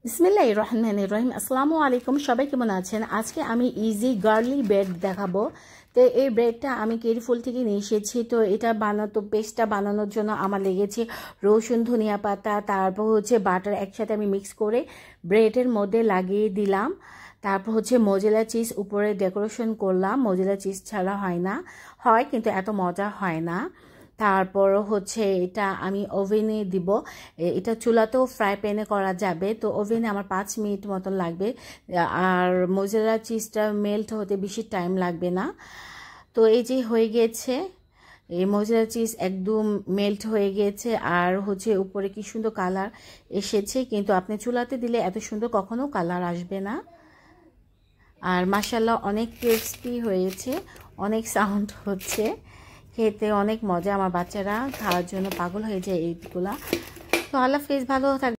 বিসমিল্লাহির রহমানির রহিম। আসসালামু আলাইকুম, সবাই কেমন আছেন? আজকে আমি ইজি গার্লি ব্রেড দেখাবো। তো এই ব্রেডটা আমি কেরিফুল থেকে নিয়ে এসেছি। তো এটা পেস্টটা বানানোর জন্য আমার লেগেছে রসুন, ধনিয়া পাতা, তারপর বাটার একসাথে আমি মিক্স করে ব্রেডের মধ্যে লাগিয়ে দিলাম। তারপর মোজেলা চিজ উপরে ডেকোরেশন করলাম। মোজেলা চিজ ছাড়া হয় না, হয় কিন্তু এত মজা হয় না। তারপর এটা আমি ওভেনে দিব। এটা চুলাতেও ফ্রাই প্যানে করা যাবে। তো ওভেনে আমার 5 মিনিট মতন লাগবে। আর মোজেলা চিজটা মেল্ট হতে বেশি টাইম লাগবে না। তো এই যে হয়ে গেছে, এই মোজেলা চিজ একদম মেল্ট হয়ে গেছে। আর উপরে কি সুন্দর কালার এসেছে, কিন্তু আপনি চুলাতে দিলে এত সুন্দর কখনো কালার আসবে না। আর মাশাআল্লাহ অনেক টেস্টি হয়েছে, অনেক সাউন্ড হচ্ছে, খেতে অনেক মজা। আমার বাচ্চারা খাওয়ার জন্য পাগল হয়ে যায় এইগুলা। তো আল্লাহ হাফেজ, ভালো থাকবে।